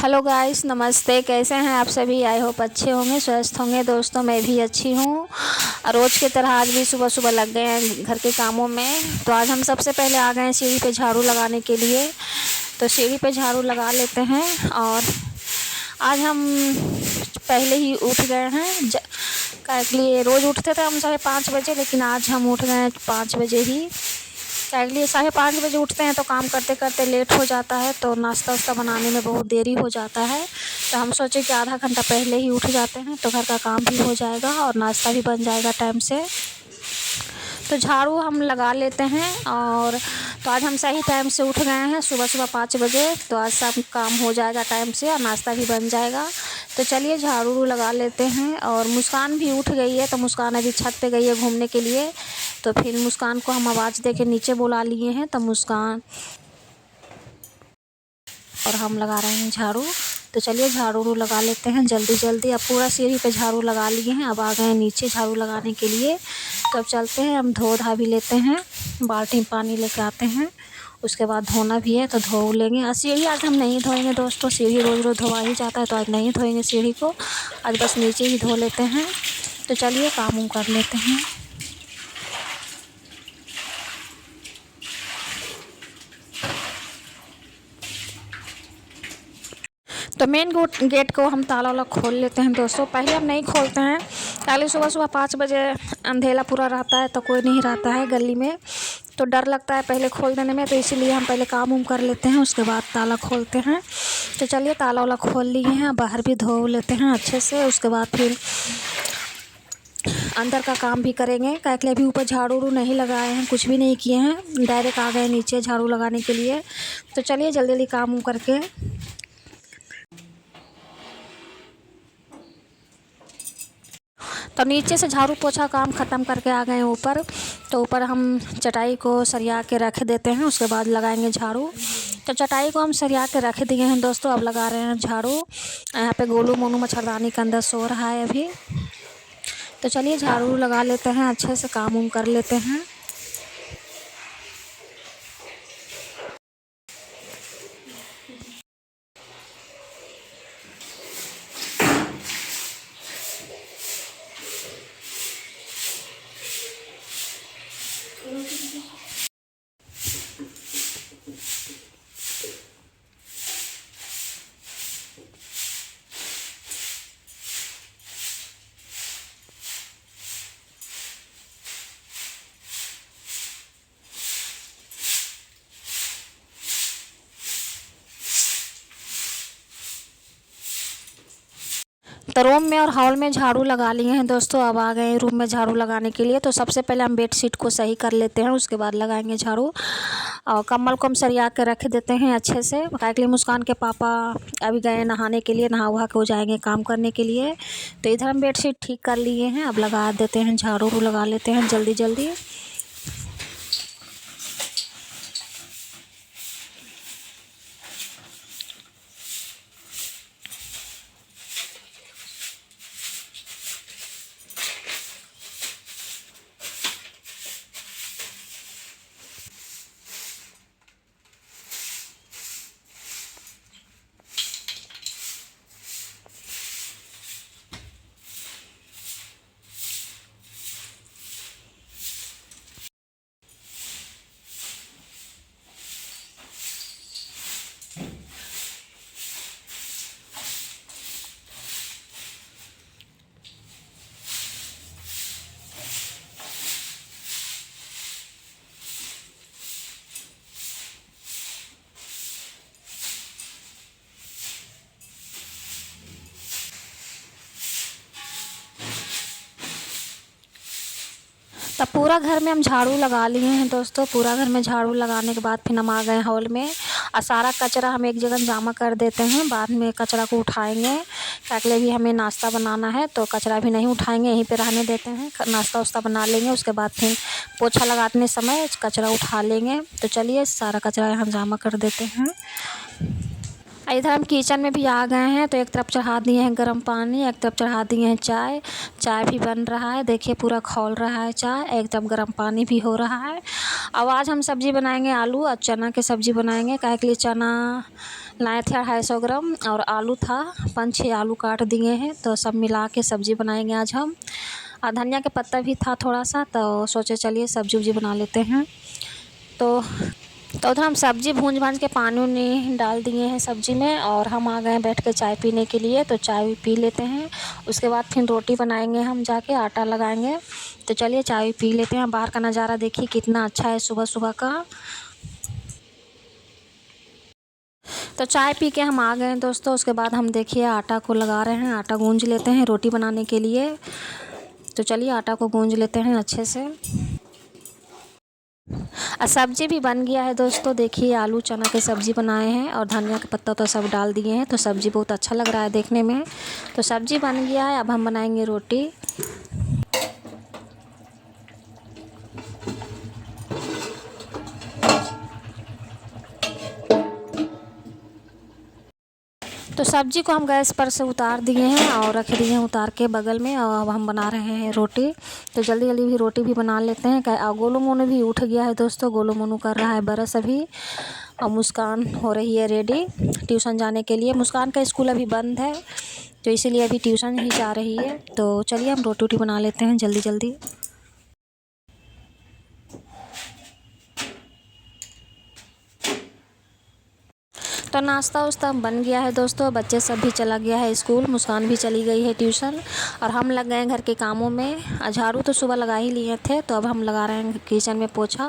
Hello guys, नमस्ते। कैसे हैं आप सभी? आई होप अच्छे होंगे, स्वस्थ होंगे। दोस्तों, मैं भी अच्छी हूँ। रोज़ की तरह आज भी सुबह सुबह लग गए हैं घर के कामों में। तो आज हम सबसे पहले आ गए हैं सीढ़ी पे झाड़ू लगाने के लिए। तो सीढ़ी पे झाड़ू लगा लेते हैं। और आज हम पहले ही उठ गए हैं क्या के लिए। रोज़ उठते थे हम 5:30 बजे, लेकिन आज हम उठ गए हैं 5 बजे ही। क्या के लिए 5:30 बजे उठते हैं तो काम करते करते लेट हो जाता है, तो नाश्ता वास्ता बनाने में बहुत देरी हो जाता है। तो हम सोचे कि आधा घंटा पहले ही उठ जाते हैं तो घर का काम भी हो जाएगा और नाश्ता भी बन जाएगा टाइम से। तो झाड़ू हम लगा लेते हैं। और तो आज हम सही टाइम से उठ गए हैं, सुबह सुबह 5 बजे। तो आज सब काम हो जाएगा टाइम से और नाश्ता भी बन जाएगा। तो चलिए झाड़ू लगा लेते हैं। और मुस्कान भी उठ गई है, तो मुस्कान अभी छत पे गई है घूमने के लिए। तो फिर मुस्कान को हम आवाज़ दे के नीचे बुला लिए हैं। तो मुस्कान और हम लगा रहे हैं झाड़ू। तो चलिए झाड़ू लगा लेते हैं जल्दी जल्दी। अब पूरा सीढ़ी पे झाड़ू लगा लिए हैं, अब आ गए हैं नीचे झाड़ू लगाने के लिए। तो अब चलते हैं, हम धो धा भी लेते हैं, बाल्टी में पानी लेके आते हैं। उसके बाद धोना भी है तो धो लेंगे। और सीढ़ी आज हम नहीं धोएंगे दोस्तों, सीढ़ी रोज़ रोज़ धोआ ही जाता है, तो आज नहीं धोएंगे सीढ़ी को। आज बस नीचे ही धो लेते हैं। तो चलिए काम उम कर लेते हैं। तो मेन गेट को हम ताला वाला खोल लेते हैं दोस्तों। पहले हम नहीं खोलते हैं, पहले सुबह सुबह 5 बजे अंधेरा पूरा रहता है तो कोई नहीं रहता है गली में, तो डर लगता है पहले खोल देने में। तो इसीलिए हम पहले काम उम कर लेते हैं, उसके बाद ताला खोलते हैं। तो चलिए ताला वाला खोल लिए हैं, बाहर भी धो लेते हैं अच्छे से। उसके बाद फिर अंदर का काम भी करेंगे। क्या के लिए अभी ऊपर झाड़ू उड़ू नहीं लगाए हैं, कुछ भी नहीं किए हैं, डायरेक्ट आ गए नीचे झाड़ू लगाने के लिए। तो चलिए जल्दी जल्दी काम उम करके। तो नीचे से झाड़ू पोछा काम ख़त्म करके आ गए हैं ऊपर। तो ऊपर हम चटाई को सरिया के रख देते हैं, उसके बाद लगाएंगे झाड़ू। तो चटाई को हम सरिया के रख दिए हैं दोस्तों, अब लगा रहे हैं झाड़ू। यहाँ पे गोलू मोनू मच्छरदानी के अंदर सो रहा है अभी। तो चलिए झाड़ू लगा लेते हैं, अच्छे से काम उम कर लेते हैं। तो रूम में और हॉल में झाड़ू लगा लिए हैं दोस्तों। अब आ गए रूम में झाड़ू लगाने के लिए। तो सबसे पहले हम बेडशीट को सही कर लेते हैं, उसके बाद लगाएंगे झाड़ू। और कम्बल को हम सरिया के रख देते हैं अच्छे से। क्या के लिए मुस्कान के पापा अभी गए नहाने के लिए, नहा वहा के हो जाएंगे काम करने के लिए। तो इधर हम बेडशीट ठीक कर लिए हैं, अब लगा देते हैं, झाड़ू लगा लेते हैं जल्दी जल्दी। तब पूरा घर में हम झाड़ू लगा लिए हैं दोस्तों। पूरा घर में झाड़ू लगाने के बाद फिर हम आ गए हॉल में। और सारा कचरा हम एक जगह जमा कर देते हैं, बाद में कचरा को उठाएंगे। क्या के लिए भी हमें नाश्ता बनाना है, तो कचरा भी नहीं उठाएंगे, यहीं पे रहने देते हैं। नाश्ता वास्ता बना लेंगे, उसके बाद फिर पोछा लगाने समय कचरा उठा लेंगे। तो चलिए सारा कचरा यहाँ जमा कर देते हैं। इधर हम किचन में भी आ गए हैं। तो एक तरफ चढ़ा दिए हैं गर्म पानी, एक तरफ चढ़ा दिए हैं चाय। चाय भी बन रहा है, देखिए पूरा खौल रहा है चाय। एक तरफ गर्म पानी भी हो रहा है। अब आज हम सब्ज़ी बनाएंगे, आलू और चना की सब्ज़ी बनाएंगे। काहे के लिए चना लाए थे 250 ग्राम, और आलू था 5-6 आलू काट दिए हैं। तो सब मिला के सब्ज़ी बनाएंगे आज हम। और धनिया का पत्ता भी था थोड़ा सा, तो सोचे चलिए सब्जी उब्जी बना लेते हैं। तो उधर हम सब्ज़ी भूंज भांज के पानी उनी डाल दिए हैं सब्ज़ी में, और हम आ गए बैठ के चाय पीने के लिए। तो चाय पी लेते हैं, उसके बाद फिर रोटी बनाएंगे, हम जाके आटा लगाएंगे। तो चलिए चाय पी लेते हैं। बाहर का नज़ारा देखिए कितना अच्छा है सुबह सुबह का। तो चाय पी के हम आ गए हैं दोस्तों। उसके बाद हम देखिए आटा को लगा रहे हैं, आटा गूंज लेते हैं रोटी बनाने के लिए। तो चलिए आटा को गूंज लेते हैं अच्छे से। और सब्ज़ी भी बन गया है दोस्तों। देखिए आलू चना की सब्ज़ी बनाए हैं, और धनिया का पत्ता तो सब डाल दिए हैं। तो सब्ज़ी बहुत अच्छा लग रहा है देखने में। तो सब्ज़ी बन गया है, अब हम बनाएंगे रोटी। तो सब्ज़ी को हम गैस पर से उतार दिए हैं और रख दिए हैं उतार के बगल में, और अब हम बना रहे हैं रोटी। तो जल्दी जल्दी भी रोटी भी बना लेते हैं। गोलू मोनू भी उठ गया है दोस्तों। गोलू मोनू कर रहा है ब्रश अभी, और मुस्कान हो रही है रेडी ट्यूशन जाने के लिए। मुस्कान का स्कूल अभी बंद है, तो इसीलिए अभी ट्यूशन ही जा रही है। तो चलिए हम रोटी वोटी बना लेते हैं जल्दी जल्दी। तो नाश्ता उस्ता बन गया है दोस्तों। बच्चे सब भी चला गया है स्कूल, मुस्कान भी चली गई है ट्यूशन, और हम लग गए हैं घर के कामों में। झाड़ू तो सुबह लगा ही लिए थे, तो अब हम लगा रहे हैं किचन में पोछा।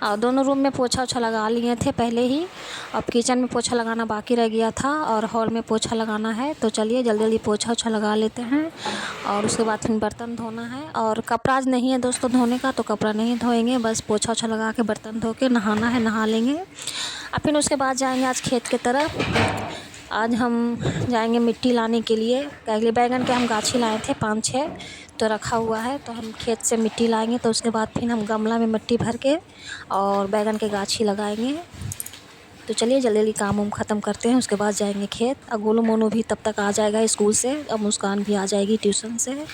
और दोनों रूम में पोछा ओछा लगा लिए थे पहले ही। अब किचन में पोछा लगाना बाकी रह गया था, और हॉल में पोछा लगाना है। तो चलिए जल्दी जल्दी पोछा ओछा लगा लेते हैं, और उसके बाद फिर बर्तन धोना है। और कपड़ा आज नहीं है दोस्तों धोने का, तो कपड़ा नहीं धोएंगे, बस पोछा ओछा लगा के बर्तन धो के नहाना है, नहा लेंगे। और फिर उसके बाद जाएंगे आज खेत की तरफ। आज हम जाएंगे मिट्टी लाने के लिए। पहले बैगन के हम गाछी लाए थे 5-6, तो रखा हुआ है। तो हम खेत से मिट्टी लाएंगे, तो उसके बाद फिर हम गमला में मिट्टी भर के और बैगन के गाछी लगाएंगे। तो चलिए जल्दी जल्दी काम वाम ख़त्म करते हैं, उसके बाद जाएंगे खेत। और गोलू मोनू भी तब तक आ जाएगा स्कूल से, और मुस्कान भी आ जाएगी ट्यूशन से।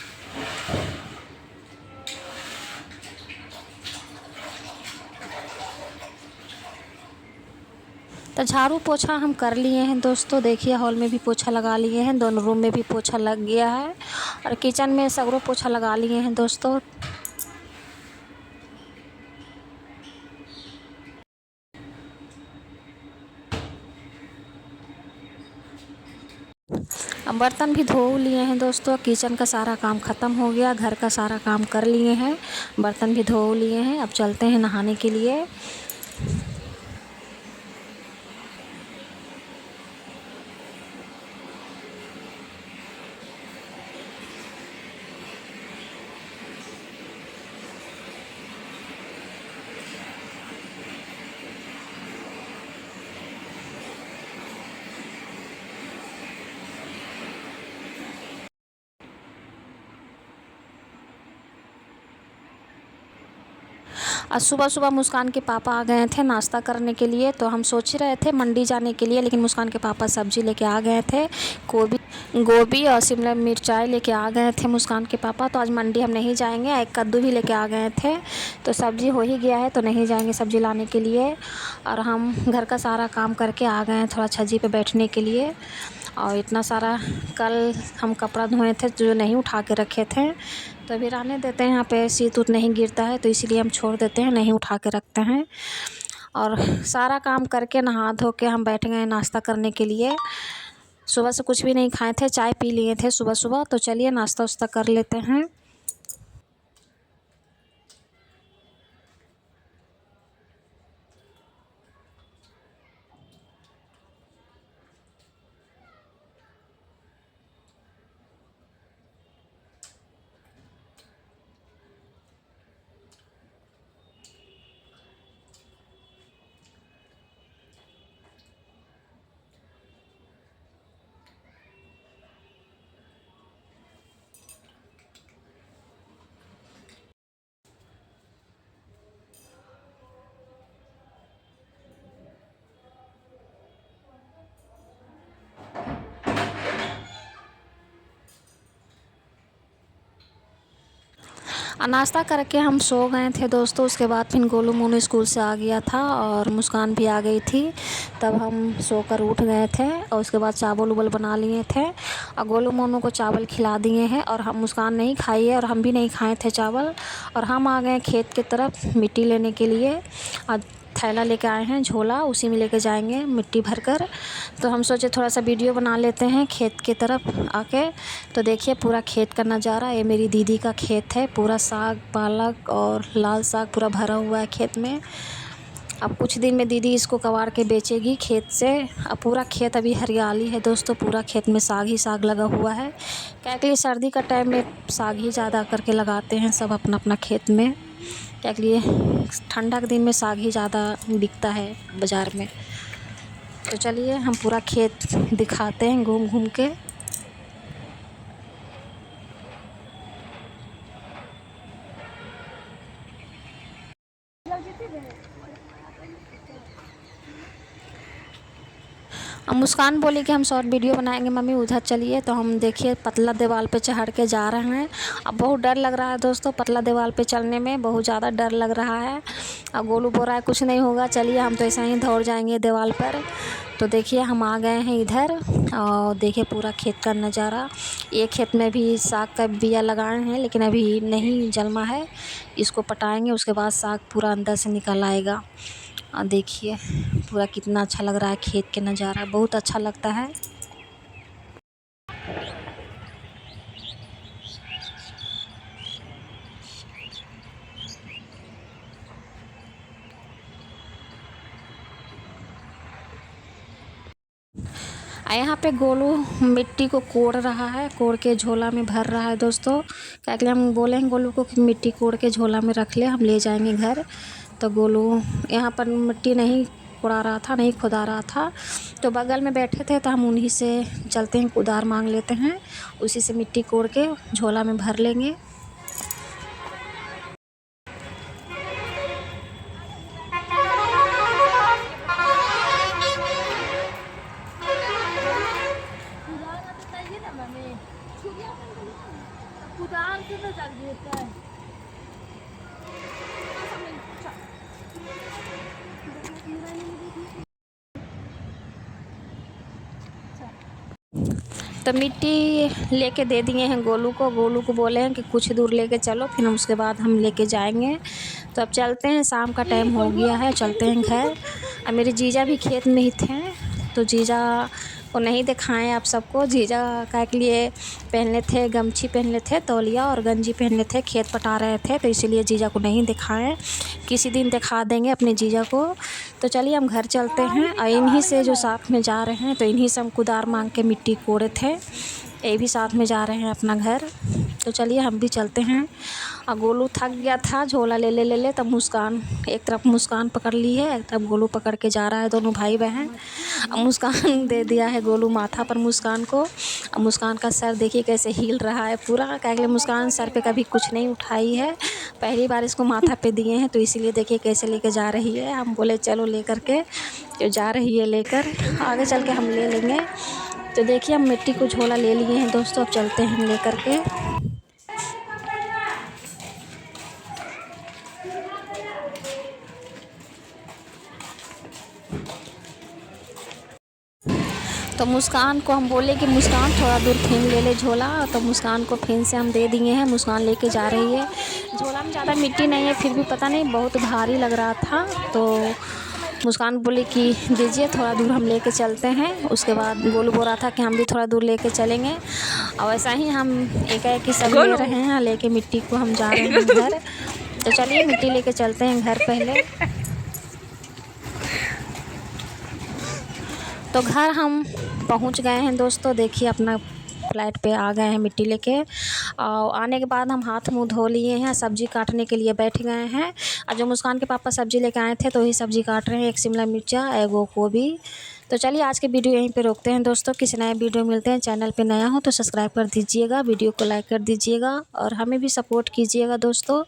तो झाड़ू पोछा हम कर लिए हैं दोस्तों। देखिए हॉल में भी पोछा लगा लिए हैं, दोनों रूम में भी पोछा लग गया है, और किचन में सगरों पोछा लगा लिए हैं दोस्तों। अब बर्तन भी धो लिए हैं दोस्तों। किचन का सारा काम ख़त्म हो गया, घर का सारा काम कर लिए हैं, बर्तन भी धो लिए हैं। अब चलते हैं नहाने के लिए। आज सुबह सुबह मुस्कान के पापा आ गए थे नाश्ता करने के लिए। तो हम सोच रहे थे मंडी जाने के लिए, लेकिन मुस्कान के पापा सब्ज़ी लेके आ गए थे। गोभी और शिमला मिर्चाई लेके आ गए थे मुस्कान के पापा। तो आज मंडी हम नहीं जाएंगे। एक कद्दू भी लेके आ गए थे, तो सब्ज़ी हो ही गया है, तो नहीं जाएंगे सब्ज़ी लाने के लिए। और हम घर का सारा काम करके आ गए हैं थोड़ा छज्जी पे बैठने के लिए। और इतना सारा कल हम कपड़ा धोए थे जो नहीं उठा के रखे थे, तो अभी रहने देते हैं। यहाँ पे शीत उत नहीं गिरता है, तो इसीलिए हम छोड़ देते हैं, नहीं उठा के रखते हैं। और सारा काम करके नहा धो के हम बैठ गए नाश्ता करने के लिए। सुबह से कुछ भी नहीं खाए थे, चाय पी लिए थे सुबह सुबह। तो चलिए नाश्ता वास्ता कर लेते हैं। नाश्ता करके हम सो गए थे दोस्तों। उसके बाद फिर गोलू मोनू स्कूल से आ गया था और मुस्कान भी आ गई थी। तब हम सोकर उठ गए थे और उसके बाद चावल उवल बना लिए थे और गोलू मोनू को चावल खिला दिए हैं और हम मुस्कान नहीं खाई है और हम भी नहीं खाए थे चावल। और हम आ गए खेत की तरफ मिट्टी लेने के लिए और थैला लेके आए हैं, झोला, उसी में लेके जाएंगे मिट्टी भरकर। तो हम सोचे थोड़ा सा वीडियो बना लेते हैं खेत की तरफ आके। तो देखिए पूरा खेत का नज़ारा, ये मेरी दीदी का खेत है, पूरा साग पालक और लाल साग पूरा भरा हुआ है खेत में। अब कुछ दिन में दीदी इसको कबाड़ के बेचेगी खेत से। अब पूरा खेत अभी हरियाली है दोस्तों, पूरा खेत में साग ही साग लगा हुआ है। क्या के लिए सर्दी का टाइम में साग ही ज़्यादा करके लगाते हैं सब अपना अपना खेत में। क्या के लिए ठंडा के दिन में साग ही ज़्यादा बिकता है बाज़ार में। तो चलिए हम पूरा खेत दिखाते हैं घूम घूम के। अब मुस्कान बोली कि हम शॉर्ट वीडियो बनाएंगे मम्मी, उधर चलिए। तो हम देखिए पतला दीवार पे चढ़ के जा रहे हैं। अब बहुत डर लग रहा है दोस्तों, पतला दीवार पे चढ़ने में बहुत ज़्यादा डर लग रहा है। अब गोलू बोल रहा है कुछ नहीं होगा, चलिए हम तो ऐसा ही दौड़ जाएंगे दीवार पर। तो देखिए हम आ गए हैं इधर और देखिए पूरा खेत का नज़ारा। ये खेत में भी साग का बिया लगाए हैं लेकिन अभी नहीं जल्मा है, इसको पटाएंगे उसके बाद साग पूरा अंदर से निकल आएगा। और देखिए पूरा कितना अच्छा लग रहा है, खेत के नज़ारा बहुत अच्छा लगता है। यहाँ पे गोलू मिट्टी को कोड़ रहा है, कोड़ के झोला में भर रहा है दोस्तों। क्या के लिए हम बोले हैं गोलू को कि मिट्टी कोड़ के झोला में रख ले, हम ले जाएंगे घर। तो गोलू यहाँ पर मिट्टी नहीं कोड़ा रहा था, नहीं खुदा रहा था, तो बगल में बैठे थे तो हम उन्हीं से चलते हैं कुदार मांग लेते हैं, उसी से मिट्टी कोड़ के झोला में भर लेंगे। तो मिट्टी लेके दे दिए हैं गोलू को बोले हैं कि कुछ दूर लेके चलो, फिर हम उसके बाद हम लेके जाएंगे। तो अब चलते हैं, शाम का टाइम हो गया है, चलते हैं घर। अब मेरे जीजा भी खेत में ही थे तो जीजा को नहीं दिखाएं आप सबको। जीजा का के लिए पहनले थे, गमछी पहनले थे, तौलिया और गंजी पहनले थे, खेत पटा रहे थे, तो इसीलिए जीजा को नहीं दिखाएं। किसी दिन दिखा देंगे अपने जीजा को। तो चलिए हम घर चलते हैं और इन्हीं से जो साथ में जा रहे हैं, तो इन्हीं से हम कुदार मांग के मिट्टी कोड़े थे, ये भी साथ में जा रहे हैं अपना घर। तो चलिए हम भी चलते हैं। और गोलू थक गया था, झोला ले ले तब मुस्कान, एक तरफ मुस्कान पकड़ ली है, एक तरफ गोलू पकड़ के जा रहा है, दोनों भाई बहन। अब मुस्कान दे दिया है गोलू माथा पर मुस्कान को। अब मुस्कान का सर देखिए कैसे हिल रहा है पूरा, क्या के मुस्कान सर पे कभी कुछ नहीं उठाई है, पहली बार इसको माथा पे दिए हैं, तो इसीलिए देखिए कैसे लेके जा रही है। हम बोले चलो ले करके, तो जा रही है लेकर, आगे चल के हम ले लेंगे। तो देखिए हम मिट्टी को झोला ले लिए हैं दोस्तों, अब चलते हैं ले करके। तो मुस्कान को हम बोले कि मुस्कान थोड़ा दूर फिर ले झोला, तो मुस्कान को फिर से हम दे दिए हैं, मुस्कान लेके जा रही है। झोला में ज़्यादा मिट्टी नहीं है, फिर भी पता नहीं बहुत भारी लग रहा था, तो मुस्कान बोली कि दीजिए थोड़ा दूर हम लेके चलते हैं। उसके बाद गोलू बोल रहा था कि हम भी थोड़ा दूर लेके चलेंगे, और वैसा ही हम एक सब ले रहे हैं, लेके मिट्टी को हम जा रहे हैं घर। तो चलिए मिट्टी लेके चलते हैं घर पहले। तो घर हम पहुंच गए हैं दोस्तों, देखिए अपना फ्लैट पे आ गए हैं मिट्टी लेके। और आने के बाद हम हाथ मुंह धो लिए हैं, सब्ज़ी काटने के लिए बैठ गए हैं। और जो मुस्कान के पापा सब्ज़ी लेके आए थे तो वही सब्ज़ी काट रहे हैं, एक शिमला मिर्चा, एक वो गोभी। तो चलिए आज के वीडियो यहीं पे रोकते हैं दोस्तों, किसी नए वीडियो मिलते हैं। चैनल पे नया हो तो सब्सक्राइब कर दीजिएगा, वीडियो को लाइक कर दीजिएगा और हमें भी सपोर्ट कीजिएगा दोस्तों।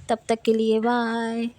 तब तक के लिए बाय।